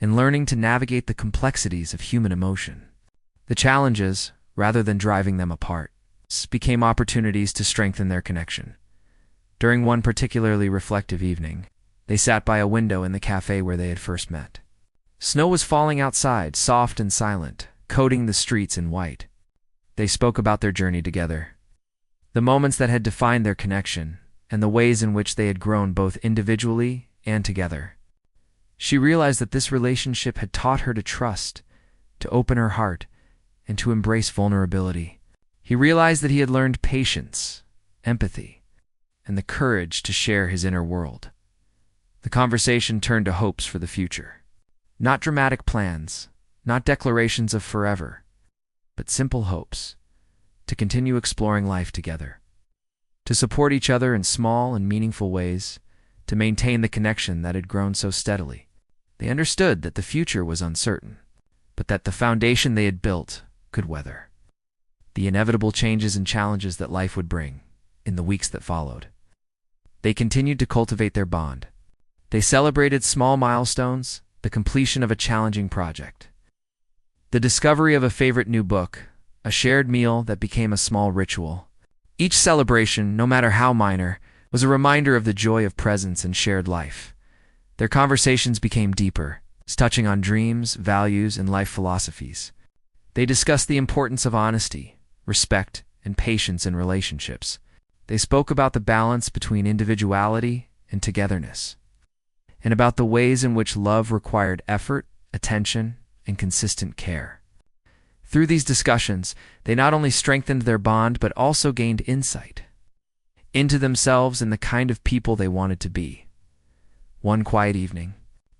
and learning to navigate the complexities of human emotion. The challenges, rather than driving them apart, became opportunities to strengthen their connection. During one particularly reflective evening, they sat by a window in the cafe where they had first met. Snow was falling outside, soft and silent, coating the streets in white. They spoke about their journey together, the moments that had defined their connection, and the ways in which they had grown both individually and together. She realized that this relationship had taught her to trust, to open her heart, and to embrace vulnerability. He realized that he had learned patience, empathy, and the courage to share his inner world. The conversation turned to hopes for the future. Not dramatic plans, not declarations of forever, but simple hopes to continue exploring life together, to support each other in small and meaningful ways, to maintain the connection that had grown so steadily. They understood that the future was uncertain, but that the foundation they had built could weather the inevitable changes and challenges that life would bring in the weeks that followed. They continued to cultivate their bond. They celebrated small milestones, the completion of a challenging project, the discovery of a favorite new book, a shared meal that became a small ritual. Each celebration, no matter how minor, was a reminder of the joy of presence and shared life. Their conversations became deeper, touching on dreams, values, and life philosophies. They discussed the importance of honesty, respect, and patience in relationships. They spoke about the balance between individuality and togetherness, and about the ways in which love required effort, attention, and consistent care. Through these discussions, they not only strengthened their bond but also gained insight into themselves and the kind of people they wanted to be. One quiet evening,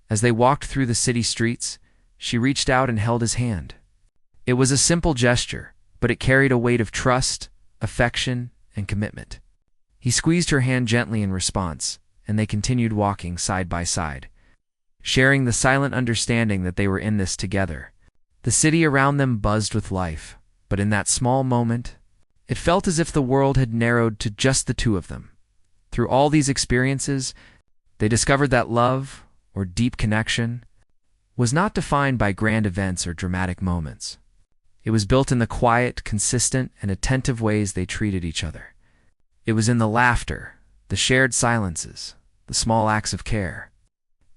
as they walked through the city streets, she reached out and held his hand. It was a simple gesture, but it carried a weight of trust, affection, and commitment. He squeezed her hand gently in response, and they continued walking side by side, sharing the silent understanding that they were in this together. The city around them buzzed with life, but in that small moment, it felt as if the world had narrowed to just the two of them. Through all these experiences, They discovered that love, or deep connection, was not defined by grand events or dramatic moments. It was built in the quiet, consistent, and attentive ways they treated each other. It was in the laughter, the shared silences, the small acts of care,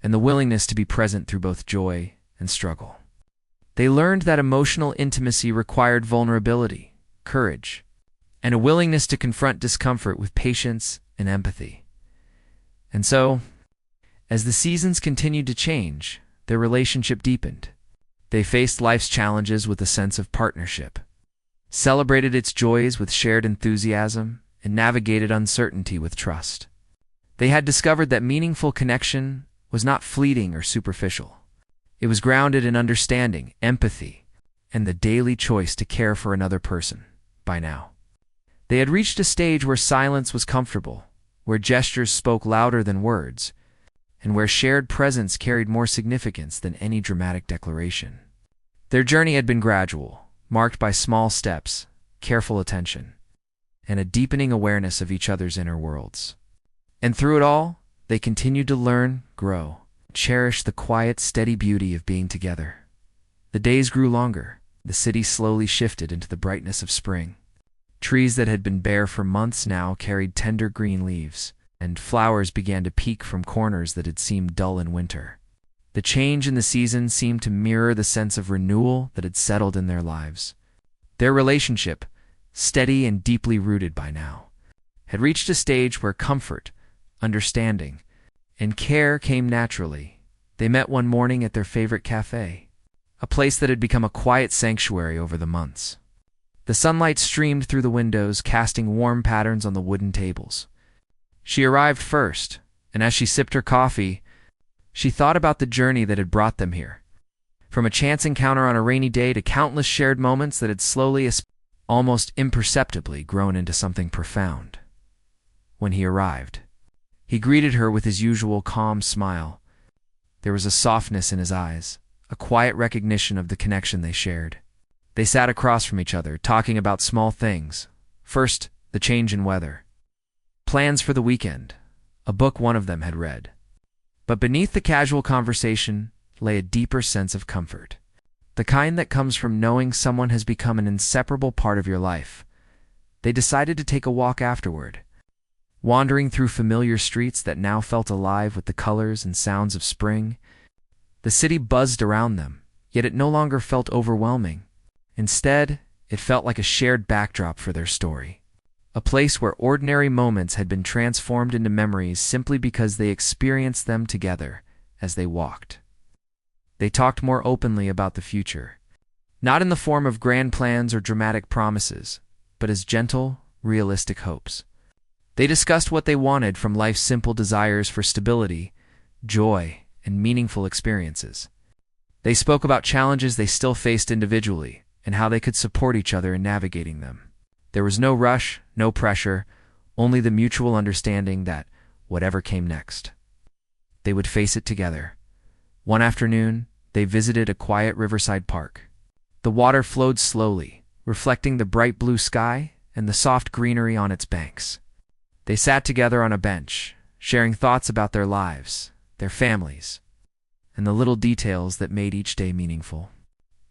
and the willingness to be present through both joy and struggle. They learned that emotional intimacy required vulnerability, courage, and a willingness to confront discomfort with patience and empathy. And so, as the seasons continued to change, their relationship deepened. They faced life's challenges with a sense of partnership, celebrated its joys with shared enthusiasm, and navigated uncertainty with trust. They had discovered that meaningful connection was not fleeting or superficial. It was grounded in understanding, empathy, and the daily choice to care for another person. By now, they had reached a stage where silence was comfortable, where gestures spoke louder than words, and where shared presence carried more significance than any dramatic declaration. Their journey had been gradual, marked by small steps, careful attention, and a deepening awareness of each other's inner worlds. And through it all, they continued to learn, grow, cherish the quiet, steady beauty of being together. The days grew longer. The city slowly shifted into the brightness of spring. Trees that had been bare for months now carried tender green leaves, and flowers began to peek from corners that had seemed dull in winter. The change in the season seemed to mirror the sense of renewal that had settled in their lives. Their relationship, steady and deeply rooted by now, had reached a stage where comfort, understanding, and care came naturally. They met one morning at their favorite cafe, a place that had become a quiet sanctuary over the months. The sunlight streamed through the windows, casting warm patterns on the wooden tables. She arrived first, and as she sipped her coffee, she thought about the journey that had brought them here. From a chance encounter on a rainy day to countless shared moments that had slowly, almost imperceptibly, grown into something profound. When he arrived, he greeted her with his usual calm smile. There was a softness in his eyes, a quiet recognition of the connection they shared. They sat across from each other, talking about small things. First, the change in weather, plans for the weekend, a book one of them had read. But beneath the casual conversation lay a deeper sense of comfort, the kind that comes from knowing someone has become an inseparable part of your life. They decided to take a walk afterward, wandering through familiar streets that now felt alive with the colors and sounds of spring. The city buzzed around them, yet it no longer felt overwhelming. Instead, it felt like a shared backdrop for their story, a place where ordinary moments had been transformed into memories simply because they experienced them together as they walked. They talked more openly about the future, not in the form of grand plans or dramatic promises, but as gentle, realistic hopes. They discussed what they wanted from life's simple desires for stability, joy, and meaningful experiences. They spoke about challenges they still faced individually, and how they could support each other in navigating them. There was no rush, no pressure, only the mutual understanding that, whatever came next, they would face it together. One afternoon, they visited a quiet riverside park. The water flowed slowly, reflecting the bright blue sky and the soft greenery on its banks. They sat together on a bench, sharing thoughts about their lives, their families, and the little details that made each day meaningful.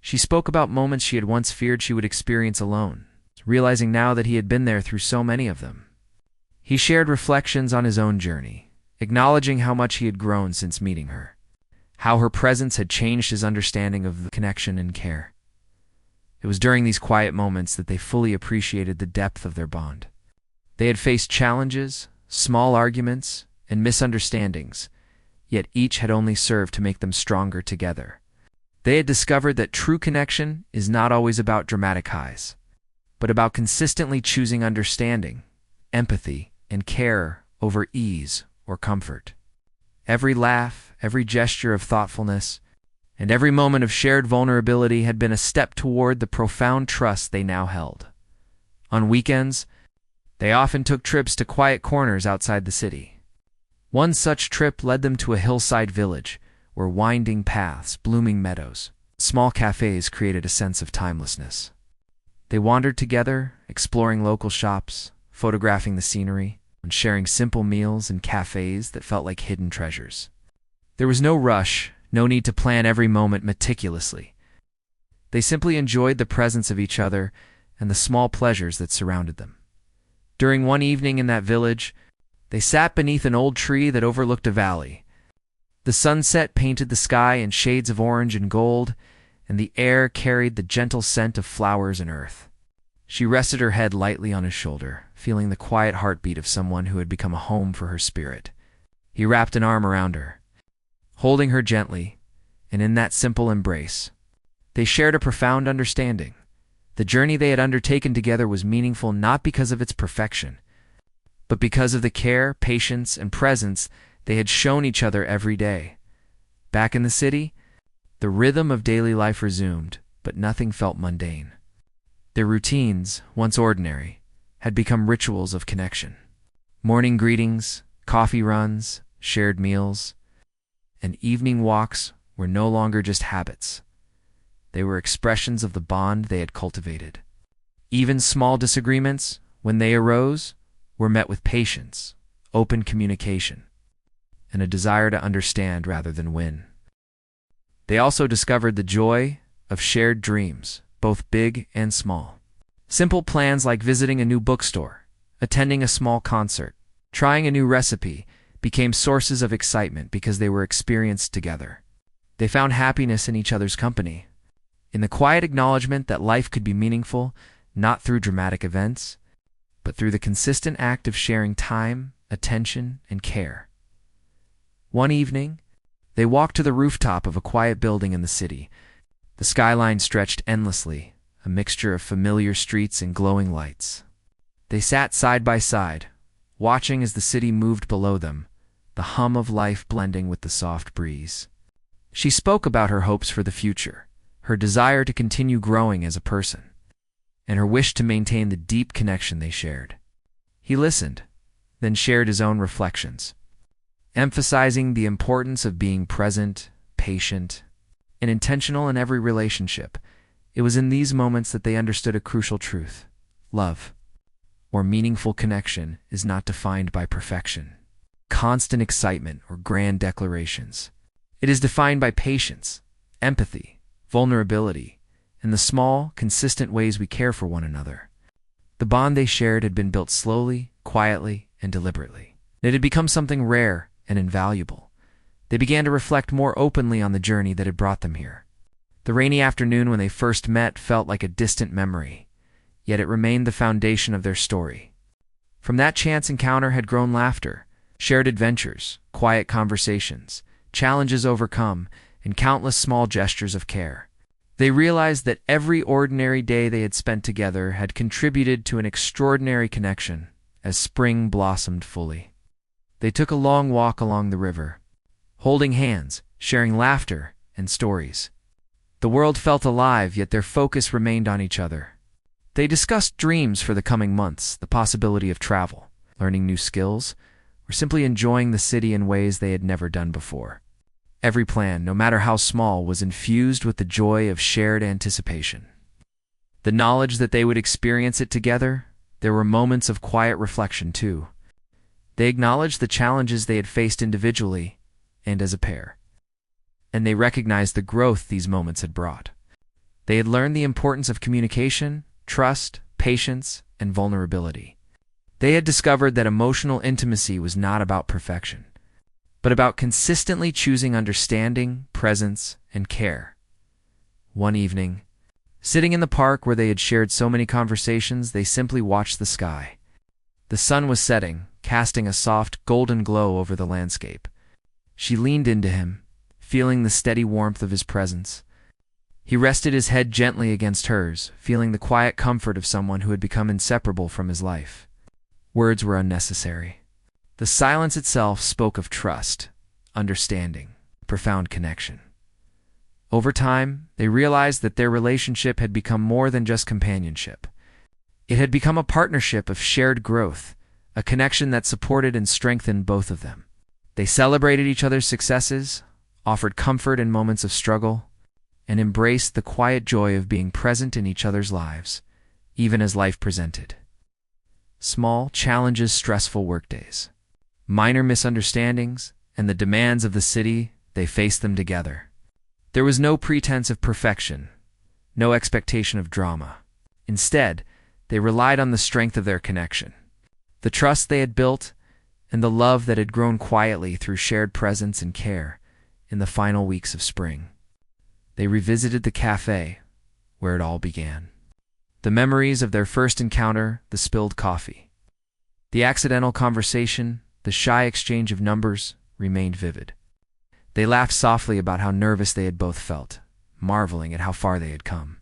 She spoke about moments she had once feared she would experience alone, realizing now that he had been there through so many of them. He shared reflections on his own journey, acknowledging how much he had grown since meeting her, how her presence had changed his understanding of the connection and care. It was during these quiet moments that they fully appreciated the depth of their bond. They had faced challenges, small arguments, and misunderstandings, yet each had only served to make them stronger together. They had discovered that true connection is not always about dramatic highs, but about consistently choosing understanding, empathy, and care over ease or comfort. Every laugh, every gesture of thoughtfulness, and every moment of shared vulnerability had been a step toward the profound trust they now held. On weekends, they often took trips to quiet corners outside the city. One such trip led them to a hillside village, where winding paths, blooming meadows, small cafes created a sense of timelessness. They wandered together, exploring local shops, photographing the scenery, and sharing simple meals in cafes that felt like hidden treasures. There was no rush, no need to plan every moment meticulously. They simply enjoyed the presence of each other and the small pleasures that surrounded them. During one evening in that village, they sat beneath an old tree that overlooked a valley. The sunset painted the sky in shades of orange and gold, and the air carried the gentle scent of flowers and earth. She rested her head lightly on his shoulder, feeling the quiet heartbeat of someone who had become a home for her spirit. He wrapped an arm around her, holding her gently, and in that simple embrace, they shared a profound understanding. The journey they had undertaken together was meaningful not because of its perfection, but because of the care, patience, and presence they had shown each other every day. Back in the city, the rhythm of daily life resumed, but nothing felt mundane. Their routines, once ordinary, had become rituals of connection. Morning greetings, coffee runs, shared meals, and evening walks were no longer just habits. They were expressions of the bond they had cultivated. Even small disagreements, when they arose, were met with patience, open communication, and a desire to understand rather than win. They also discovered the joy of shared dreams, both big and small. Simple plans like visiting a new bookstore, attending a small concert, trying a new recipe became sources of excitement because they were experienced together. They found happiness in each other's company, in the quiet acknowledgement that life could be meaningful not through dramatic events, but through the consistent act of sharing time, attention, and care. One evening, they walked to the rooftop of a quiet building in the city. The skyline stretched endlessly, a mixture of familiar streets and glowing lights. They sat side by side, watching as the city moved below them, the hum of life blending with the soft breeze. She spoke about her hopes for the future, her desire to continue growing as a person, and her wish to maintain the deep connection they shared. He listened, then shared his own reflections, emphasizing the importance of being present, patient, and intentional in every relationship. It was in these moments that they understood a crucial truth. Love, or meaningful connection, is not defined by perfection, constant excitement, or grand declarations. It is defined by patience, empathy, vulnerability, and the small, consistent ways we care for one another. The bond they shared had been built slowly, quietly, and deliberately. It had become something rare and invaluable. They began to reflect more openly on the journey that had brought them here. The rainy afternoon when they first met felt like a distant memory, yet it remained the foundation of their story. From that chance encounter had grown laughter, shared adventures, quiet conversations, challenges overcome, and countless small gestures of care. They realized that every ordinary day they had spent together had contributed to an extraordinary connection as spring blossomed fully. They took a long walk along the river, holding hands, sharing laughter and stories. The world felt alive, yet their focus remained on each other. They discussed dreams for the coming months, the possibility of travel, learning new skills, or simply enjoying the city in ways they had never done before. Every plan, no matter how small, was infused with the joy of shared anticipation. The knowledge that they would experience it together, there were moments of quiet reflection too. They acknowledged the challenges they had faced individually and as a pair, and they recognized the growth these moments had brought. They had learned the importance of communication, trust, patience, and vulnerability. They had discovered that emotional intimacy was not about perfection, but about consistently choosing understanding, presence, and care. One evening, sitting in the park where they had shared so many conversations, they simply watched the sky. The sun was setting, casting a soft, golden glow over the landscape. She leaned into him, feeling the steady warmth of his presence. He rested his head gently against hers, feeling the quiet comfort of someone who had become inseparable from his life. Words were unnecessary. The silence itself spoke of trust, understanding, profound connection. Over time, they realized that their relationship had become more than just companionship. It had become a partnership of shared growth, a connection that supported and strengthened both of them. They celebrated each other's successes, offered comfort in moments of struggle, and embraced the quiet joy of being present in each other's lives, even as life presented small challenges, stressful workdays, minor misunderstandings, and the demands of the city, they faced them together. There was no pretense of perfection, no expectation of drama. Instead, they relied on the strength of their connection, the trust they had built, and the love that had grown quietly through shared presence and care. In the final weeks of spring, they revisited the cafe where it all began. The memories of their first encounter, the spilled coffee, the accidental conversation, the shy exchange of numbers remained vivid. They laughed softly about how nervous they had both felt, marveling at how far they had come.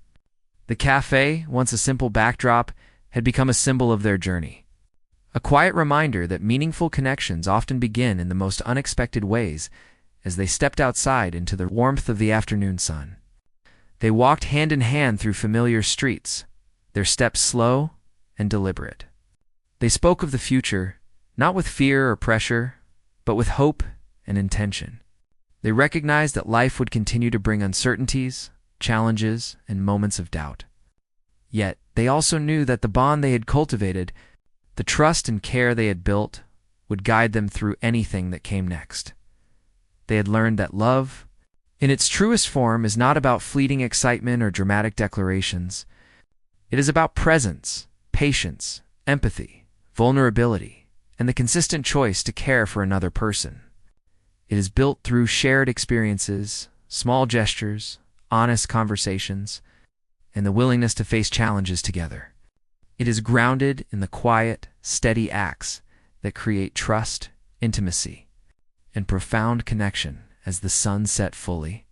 The cafe, once a simple backdrop, had become a symbol of their journey, a quiet reminder that meaningful connections often begin in the most unexpected ways. As they stepped outside into the warmth of the afternoon sun, they walked hand in hand through familiar streets, their steps slow and deliberate. They spoke of the future, not with fear or pressure, but with hope and intention. They recognized that life would continue to bring uncertainties, challenges, and moments of doubt. Yet, they also knew that the bond they had cultivated, the trust and care they had built, would guide them through anything that came next. They had learned that love, in its truest form, is not about fleeting excitement or dramatic declarations. It is about presence, patience, empathy, vulnerability, and the consistent choice to care for another person. It is built through shared experiences, small gestures, honest conversations, and the willingness to face challenges together. It is grounded in the quiet, steady acts that create trust, intimacy, and profound connection. As the sun set fully,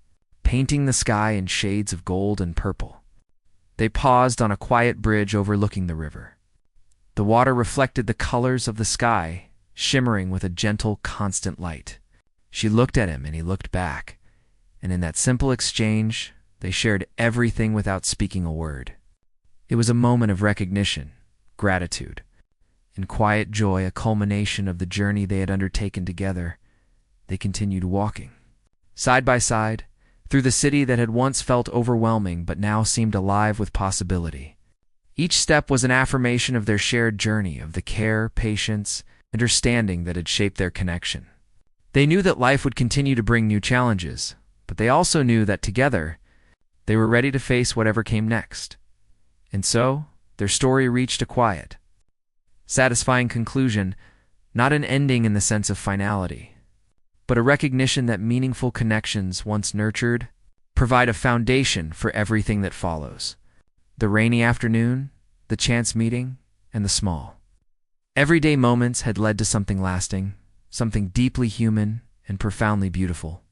painting the sky in shades of gold and purple, they paused on a quiet bridge overlooking the river. The water reflected the colors of the sky, shimmering with a gentle, constant light. She looked at him and he looked back, and in that simple exchange, they shared everything without speaking a word. It was a moment of recognition, gratitude, and quiet joy, a culmination of the journey they had undertaken together. They continued walking, side by side, through the city that had once felt overwhelming but now seemed alive with possibility. Each step was an affirmation of their shared journey, of the care, patience, and understanding that had shaped their connection. They knew that life would continue to bring new challenges, but they also knew that together, they were ready to face whatever came next. And so, their story reached a quiet, satisfying conclusion, not an ending in the sense of finality, but a recognition that meaningful connections, once nurtured, provide a foundation for everything that follows. The rainy afternoon, the chance meeting, and the small, everyday moments had led to something lasting, something deeply human and profoundly beautiful.